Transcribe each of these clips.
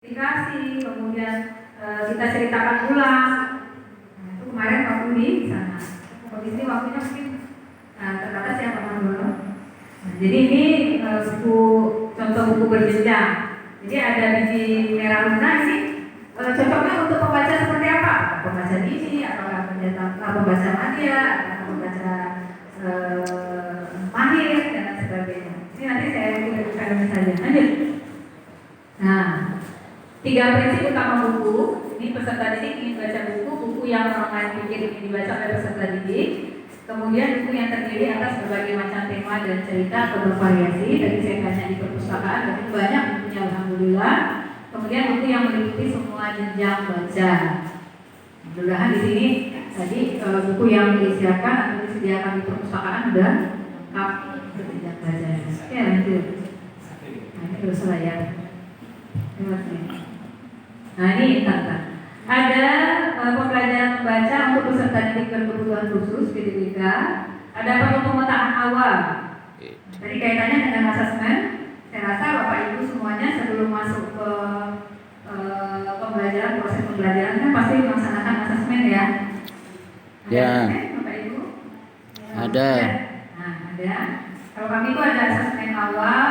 dikasih, kemudian kita ceritakan ulang. Nah, itu kemarin waktu di sana. Kalau di sini waktunya mungkin terbatas ya Pak Mandono. Nah, jadi ini contoh buku berjenjang. Jadi ada biji merah lunak ini cocoknya untuk pembaca seperti apa? Pembaca biji, apakah pembaca media, apakah pembaca mahir dan sebagainya. Ini nanti saya berikan saja. Lanjut. Nah, 3 prinsip utama buku. Ini peserta didik ingin baca buku yang orang lain pikir ingin dibaca oleh peserta didik. Kemudian buku yang terdiri atas berbagai macam tema dan cerita atau bervariasi. Tadi saya tanya di perpustakaan, tapi banyak bukunya alhamdulillah. Kemudian buku yang meliputi semua jenjang baca. Mudah-mudahan di sini tadi buku yang disiapkan atau disediakan di perpustakaan sudah lengkap jenjang baca. Oke, lanjut. Nah, ini terus ya. Nah, ini tata. Ada pembelajaran membaca untuk peserta didik berkebutuhan khusus PDBK. Ada perlu pemetaan awal. Jadi kaitannya dengan asesmen. Saya rasa Bapak Ibu semuanya sebelum masuk ke pembelajaran, proses pembelajaran kan pasti melaksanakan asesmen ya. Ya. Bapak Ibu? Ada. Nah, ada. Kalau kami itu ada asesmen awal,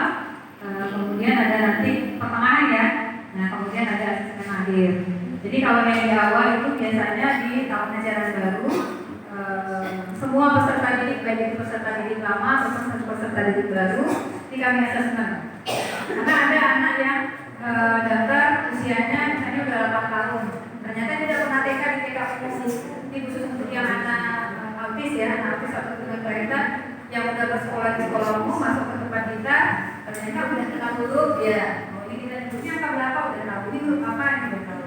kemudian ada nanti pertengahan ya. Nah, kemudian ada asesmen akhir. Jadi kalau yang di awal itu biasanya di tahun ajaran baru, semua peserta didik, baik itu peserta didik lama atau peserta didik baru, ini kami asesmen. Karena ada anak yang daftar usianya misalnya udah 8 tahun, ternyata dia tidak pernah TK di TK khusus. Ini khusus untuk yang anak autis ya, anak autis atau dengan kereta yang udah bersekolah di sekolah umum masuk ke tempat kita, ternyata udah kenal huruf ya. Oh, ini kita hurufnya angka berapa udah tahu, ini huruf apa ini udah tahu.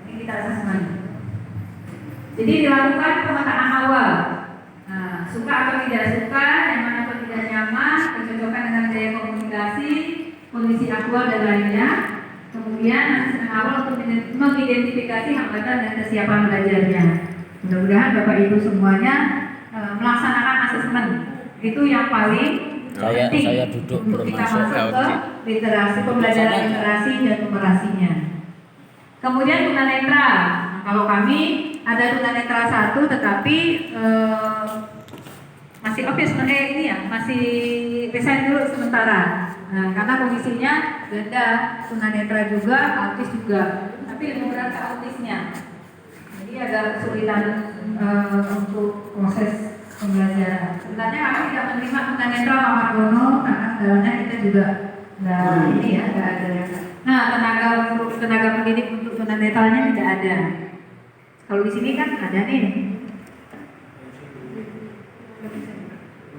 Ini kita asesmen. Jadi dilakukan pemetaan awal. Nah, suka atau tidak suka, nyaman atau tidak nyaman, kecocokan dengan gaya komunikasi, kondisi aktual dan lainnya. Kemudian asesmen awal untuk mengidentifikasi hambatan dan kesiapan belajarnya. Mudah-mudahan Bapak Ibu semuanya melaksanakan asesmen. Itu yang paling penting saya duduk untuk belum kita masuk ke literasi, pembelajaran literasi dan numerasinya. Kemudian tunanetra. Nah, kalau kami ada tunanetra 1 tetapi masih ini ya, masih resign dulu sementara. Nah, karena kondisinya beda, tunanetra juga, autis juga, tapi lebih berat ke autisnya. Jadi agak kesulitan untuk proses pembelajaran. Sebenarnya kami tidak menerima tunanetra Pak Margono karena sebenarnya kita juga ini ya, nggak ada. Nah, tenaga pendidik untuk tunanetranya tidak ada. Kalau di sini kan ada nih.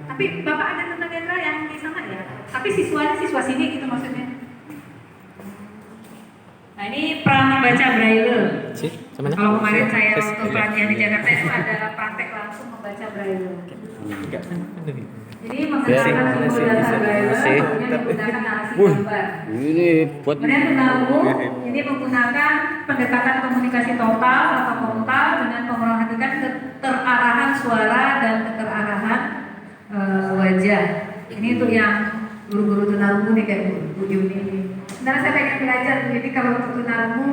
Tapi Bapak ada tunanetra yang di sana ya? Tapi siswanya siswa sini gitu maksudnya. Nah, ini peran membaca braille. Kalau kemarin saya waktu pelatihan di Jakarta itu ada praktek langsung membaca braille. Jadi menggunakan simbol dasar braille, kemudian menggunakan narasi gambar. Kemudian tunarungu ini menggunakan pendekatan komunikasi total atau frontal dengan memperhatikan keterarahan suara dan keterarahan wajah. Ini untuk yang guru-guru tunarungu nih kayak Bu Yuni ini. Sebenarnya saya pengen belajar, jadi kalau untuk tunarungu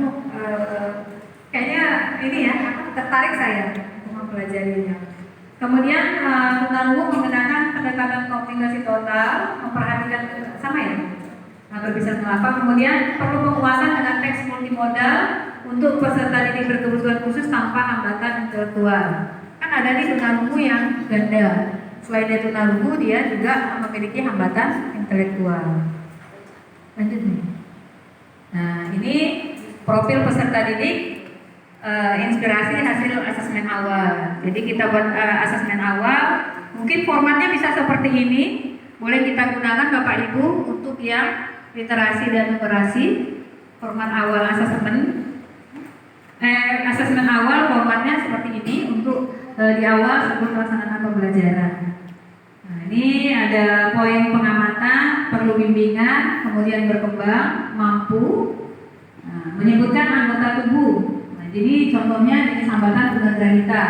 kayaknya ini ya, tertarik saya untuk mempelajarinya. Kemudian tunarungu menggunakan pendekatan komunikasi total, memperhatikan sama ya, berbicara melafal. Kemudian perlu penguasaan dengan teks multimodal untuk peserta didik berkebutuhan khusus tanpa hambatan intelektual. Kan ada nih tunarungu yang ganda. Selain dari tunarungu, dia juga memiliki hambatan intelektual. Lanjut nih. Nah, ini profil peserta didik. Inspirasi hasil asesmen awal. Jadi kita buat asesmen awal. Mungkin formatnya bisa seperti ini. Boleh kita gunakan Bapak Ibu untuk yang literasi dan numerasi. Format awal asesmen. Asesmen awal formatnya seperti ini untuk di awal sebelum pelaksanaan pembelajaran. Nah, ini ada poin pengamatan, perlu bimbingan, kemudian berkembang, mampu, menyebutkan anggota tubuh. Jadi contohnya jenis hambatan tunagrahita.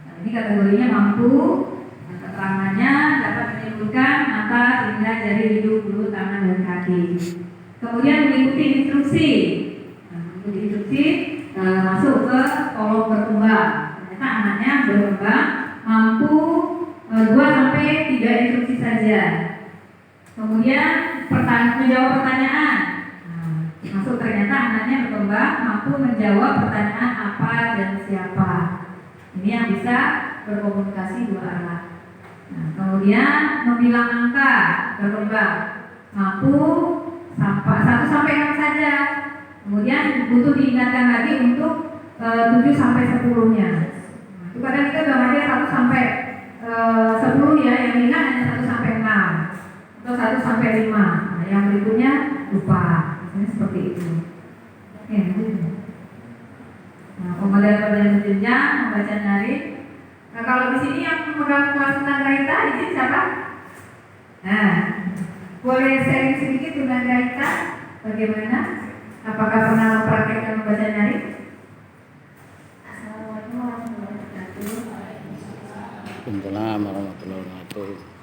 Nah, ini kategorinya mampu. Keterangannya dapat menyebutkan mata, telinga, jari, hidung, mulut, tangan, dan kaki. Kemudian mengikuti instruksi. instruksi masuk ke kolom berkembang. Ternyata anaknya berkembang mampu 2 sampai 3 instruksi saja. Kemudian menjawab pertanyaan. Masuk ternyata anaknya berkembang mampu menjawab pertanyaan apa dan siapa. Ini yang bisa berkomunikasi 2 arah. Kemudian membilang angka berkembang mampu 1 sampai 6 saja. Kemudian butuh diingatkan lagi untuk 7 sampai 10-nya. Itu kadang kita udah ngajar 1 sampai 10 ya, yang ingat hanya 1 sampai 6 atau 1 sampai 5. Nah, yang berikutnya lupa. Misalnya seperti itu. Oke, nah, pembelajaran berjenjang, membaca narik. Nah, kalau di sini yang memegang kelas tunagrahita di sini siapa? Nah, boleh sharing sedikit tunagrahita bagaimana? Apakah pernah mempraktekkan membaca narik? Waalaikumsalam warahmatullahi wabarakatuh.